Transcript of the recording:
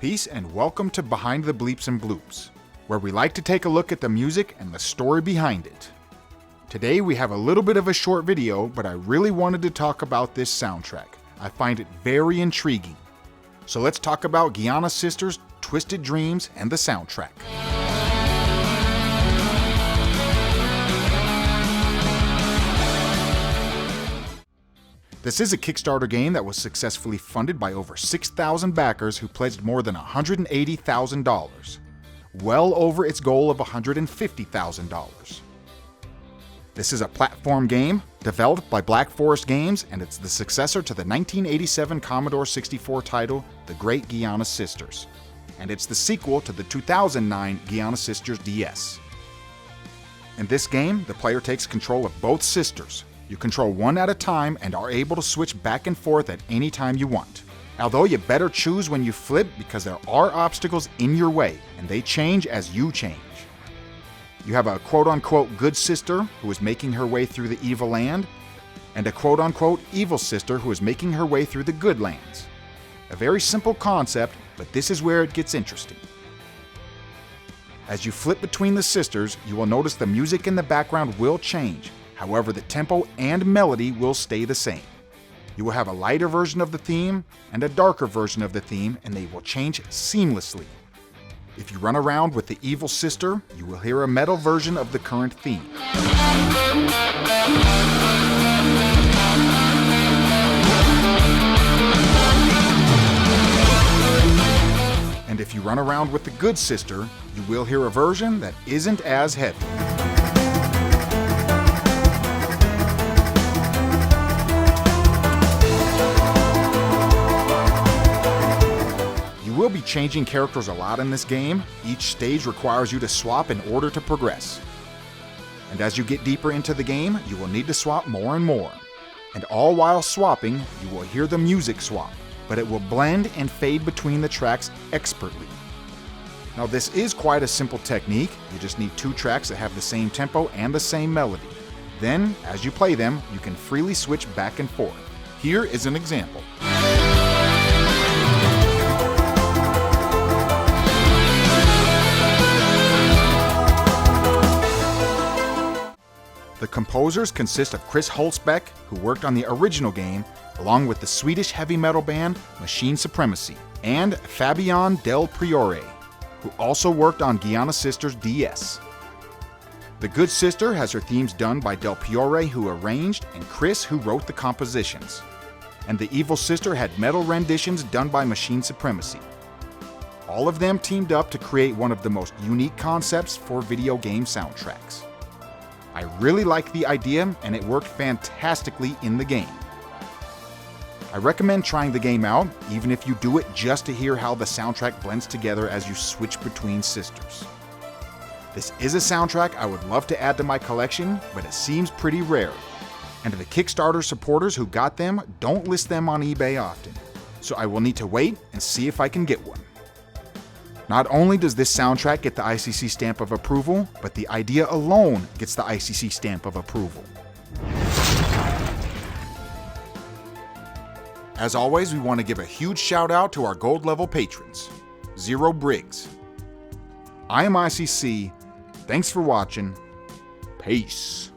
Peace and welcome to Behind the Bleeps and Bloops, where we like to take a look at the music and the story behind it. Today we have a little bit of a short video, but I really wanted to talk about this soundtrack. I find it very intriguing. So let's talk about Giana Sisters, Twisted Dreams, and the soundtrack. This is a Kickstarter game that was successfully funded by over 6,000 backers who pledged more than $180,000, well over its goal of $150,000. This is a platform game developed by Black Forest Games, and it's the successor to the 1987 Commodore 64 title, The Great Giana Sisters, and it's the sequel to the 2009 Giana Sisters DS. In this game, the player takes control of both sisters. You control one at a time and are able to switch back and forth at any time you want. Although you better choose when you flip because there are obstacles in your way and they change as you change. You have a quote-unquote good sister who is making her way through the evil land, and a quote-unquote evil sister who is making her way through the good lands. A very simple concept, but this is where it gets interesting. As you flip between the sisters, you will notice the music in the background will change. However, the tempo and melody will stay the same. You will have a lighter version of the theme and a darker version of the theme, and they will change seamlessly. If you run around with the evil sister, you will hear a metal version of the current theme. And if you run around with the good sister, you will hear a version that isn't as heavy. You will be changing characters a lot in this game. Each stage requires you to swap in order to progress. And as you get deeper into the game, you will need to swap more and more. And all while swapping, you will hear the music swap, but it will blend and fade between the tracks expertly. Now this is quite a simple technique. You just need two tracks that have the same tempo and the same melody. Then, as you play them, you can freely switch back and forth. Here is an example. The composers consist of Chris Holzbeck, who worked on the original game, along with the Swedish heavy metal band Machine Supremacy, and Fabian Del Priore, who also worked on Giana Sisters DS. The Good Sister has her themes done by Del Priore, who arranged, and Chris, who wrote the compositions. And the Evil Sister had metal renditions done by Machine Supremacy. All of them teamed up to create one of the most unique concepts for video game soundtracks. I really like the idea, and it worked fantastically in the game. I recommend trying the game out, even if you do it just to hear how the soundtrack blends together as you switch between sisters. This is a soundtrack I would love to add to my collection, but it seems pretty rare. And the Kickstarter supporters who got them don't list them on eBay often, so I will need to wait and see if I can get one. Not only does this soundtrack get the ICC stamp of approval, but the idea alone gets the ICC stamp of approval. As always, we want to give a huge shout out to our gold level patrons. Zero Briggs. I am ICC. Thanks for watching. Peace.